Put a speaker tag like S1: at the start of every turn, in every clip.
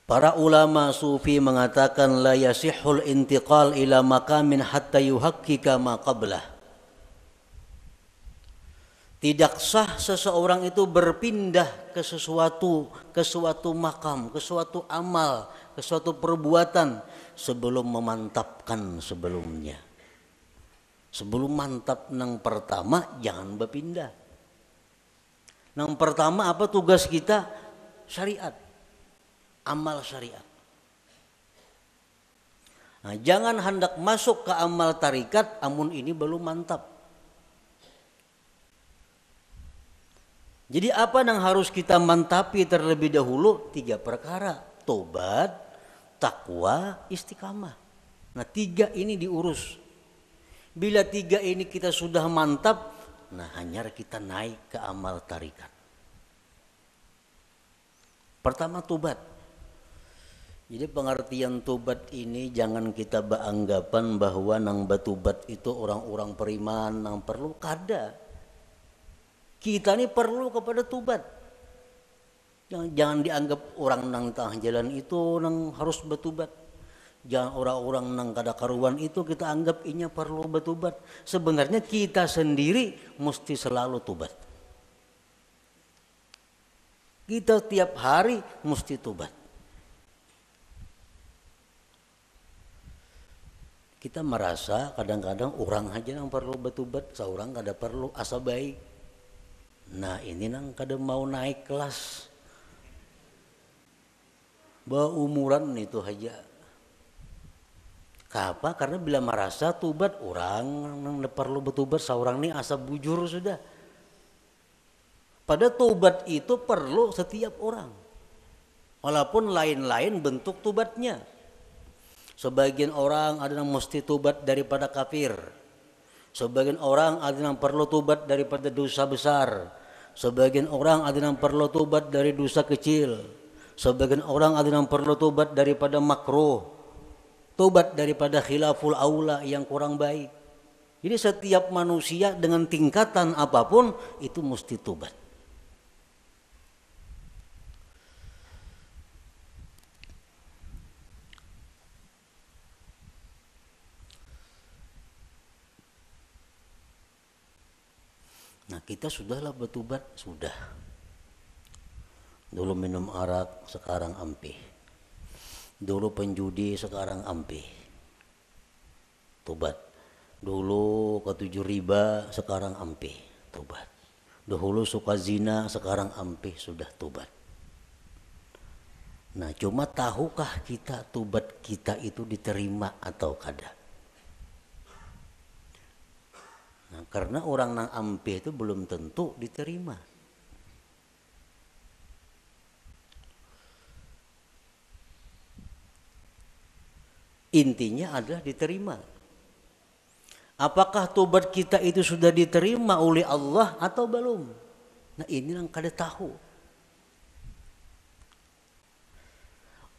S1: Para ulama sufi mengatakan la yasihul intiqal ila maqamin hatta yuhaqqika ma qablah. Tidak sah seseorang itu berpindah ke suatu makam, ke suatu amal, ke suatu perbuatan sebelum memantapkan sebelumnya. Sebelum mantap nang pertama jangan berpindah. Nang pertama apa tugas kita? Syariat. Amal syariat. Nah, jangan hendak masuk ke amal tarikat amun ini belum mantap. Jadi apa yang harus kita mantapi terlebih dahulu? 3 perkara. Tobat, takwa, istiqamah. Nah 3 ini diurus. Bila 3 ini kita sudah mantap, nah hanya kita naik ke amal tarikat. Pertama tobat. Jadi pengertian tobat ini jangan kita beranggapan bahwa nang batubat itu orang-orang periman nang perlu kada. Kita ini perlu kepada tobat. Jangan dianggap orang nang tengah jalan itu nang harus bertobat. Jangan orang-orang nang kada karuan itu kita anggap inya perlu bertobat. Sebenarnya kita sendiri mesti selalu tobat. Kita tiap hari mesti tobat. Kita merasa kadang-kadang orang aja yang perlu bertobat, seorang kada perlu asa baik. Nah ini nang kada mau naik kelas. Umuran itu aja. Kenapa? Karena bila merasa tobat orang nang perlu bertobat seorang ini asa bujur sudah. Pada tobat itu perlu setiap orang. Walaupun lain-lain bentuk tobatnya. Sebagian orang ada yang mesti tobat daripada kafir. Sebagian orang ada yang perlu tobat daripada dosa besar. Sebagian orang ada yang perlu tobat dari dosa kecil. Sebagian orang ada yang perlu tobat daripada makruh. Tobat daripada khilaful aula yang kurang baik. Jadi setiap manusia dengan tingkatan apapun itu mesti tobat. Nah kita sudahlah bertobat, sudah. Dulu minum arak, sekarang ampih. Dulu penjudi, sekarang ampih. Tobat. Dulu ketujuh riba, sekarang ampih. Tobat. Dahulu suka zina, sekarang ampih, sudah tobat. Nah cuma tahukah kita tobat kita itu diterima atau kada? Nah, karena orang nang ampih itu belum tentu diterima. Intinya adalah diterima. Apakah tobat kita itu sudah diterima oleh Allah atau belum? Nah ini yang kada tahu.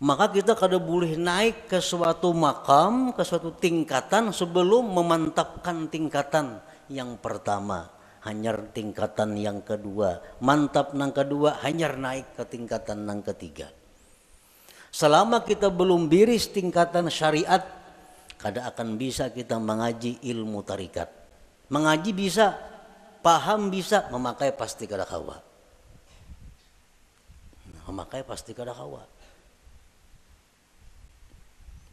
S1: Maka kita kada boleh naik ke suatu makam, ke suatu tingkatan sebelum memantapkan tingkatan yang pertama, hanyar tingkatan yang kedua, mantap nang kedua, hanyar naik ke tingkatan nang ketiga. Selama kita belum biris tingkatan syariat, kada akan bisa kita mengaji ilmu tarikat. Mengaji bisa, paham bisa, memakai pasti kada kawa. Memakai pasti kada kawa.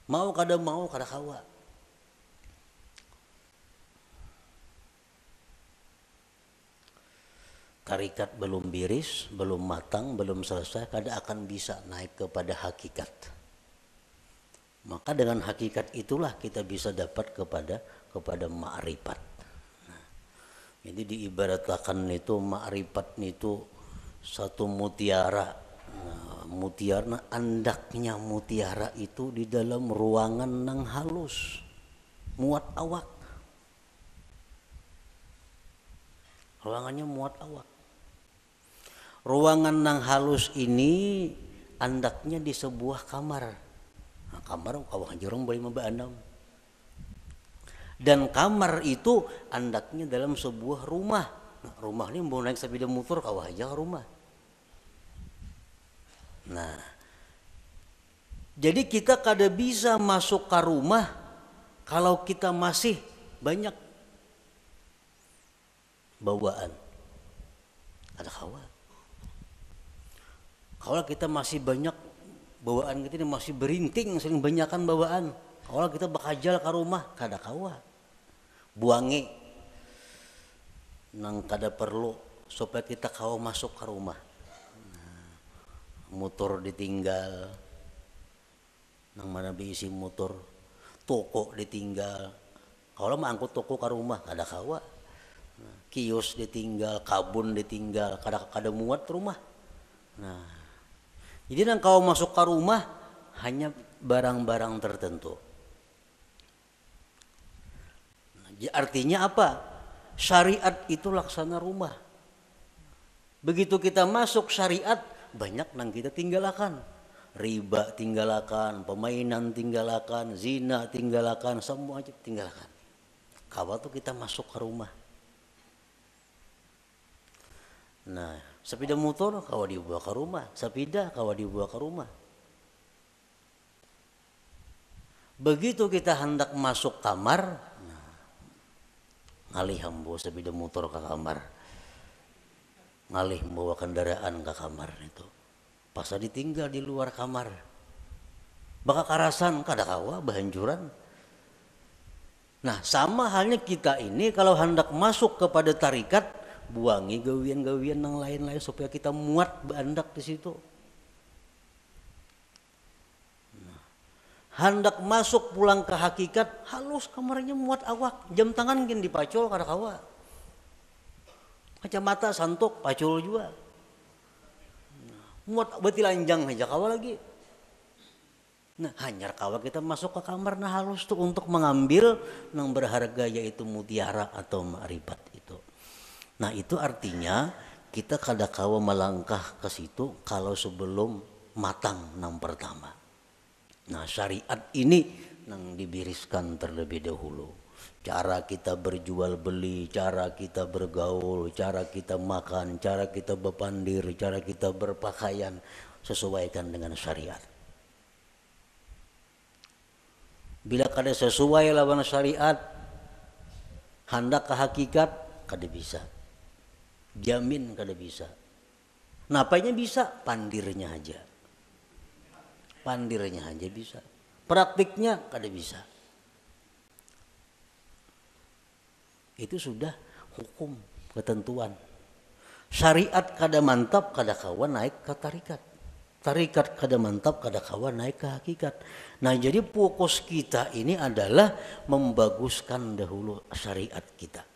S1: Mau kada kawa. Tarikat belum biris, belum matang, belum selesai, kada akan bisa naik kepada hakikat. Maka dengan hakikat itulah kita bisa dapat kepada ma'rifat. Nah, jadi diibaratkan itu ma'rifat itu satu mutiara. Nah, mutiara andaknya mutiara itu di dalam ruangan nang halus, muat awak. Ruangannya muat awak. Ruangan nang halus ini andaknya di sebuah kamar. Nah, kamar kawah jorong boleh membaandam. Dan kamar itu andaknya dalam sebuah rumah. Nah, rumah ini mau naik sepeda motor kawah aja rumah. Nah, Jadi kita kada bisa masuk ke rumah kalau kita masih banyak bawaan. Ada kawa. Kalau kita masih banyak bawaan kita ini masih berinting, sering banyakan bawaan. Kalau kita bakajal ke rumah kada kawa. Buangi nang kada perlu supaya kita kawa masuk ke rumah. Motor ditinggal, nang mana diisi motor, toko ditinggal. Kalau mau angkut toko ke rumah kada kawa. Kios ditinggal, kabun ditinggal, kada muat rumah. Nah, jadi nang kau masuk ke rumah hanya barang-barang tertentu. Nah, artinya apa? Syariat itu laksana rumah. Begitu kita masuk syariat, banyak nang kita tinggalkan. Riba tinggalkan, permainan tinggalkan, zina tinggalkan, semua aja tinggalkan. Kalau tuh kita masuk ke rumah. Nah, sepeda motor kawa dibawa ke rumah, sepeda kawa dibawa ke rumah. Begitu kita hendak masuk kamar, nah, ngalih membawa sepeda motor ke kamar, ngalih membawa kendaraan ke kamar itu. Pas ditinggal di luar kamar, baka karasan kada kawa bahanjuran. Nah, sama halnya kita ini kalau hendak masuk kepada tarikat, buangi gawian-gawian yang lain-lain supaya kita muat berandak di situ. Nah, hendak masuk pulang ke hakikat, halus kamarnya muat awak, jam tangan gin dipacul kada kawa. Kacamata santuk pacul juga. Nah, muat beti lanjang aja kawa lagi. Nah, hanyar kawa kita masuk ke kamar nah halus tuh untuk mengambil yang berharga yaitu mutiara atau ma'rifat itu. Nah, itu artinya kita kada kawa melangkah ke situ kalau sebelum matang nang pertama. Nah, syariat ini nang dibiriskan terlebih dahulu. Cara kita berjual beli, cara kita bergaul, cara kita makan, cara kita berpandir, cara kita berpakaian sesuaikan dengan syariat. Bila kada sesuai lawan syariat, hendak ke hakikat kada bisa. Jamin kada bisa. Napanya bisa? Pandirnya aja. Pandirnya aja bisa. Praktiknya kada bisa. Itu sudah hukum, ketentuan. Syariat kada mantap kada kawan naik ke tarikat. Tarikat kada mantap kada kawan naik ke hakikat. Nah, jadi fokus kita ini adalah membaguskan dahulu syariat kita.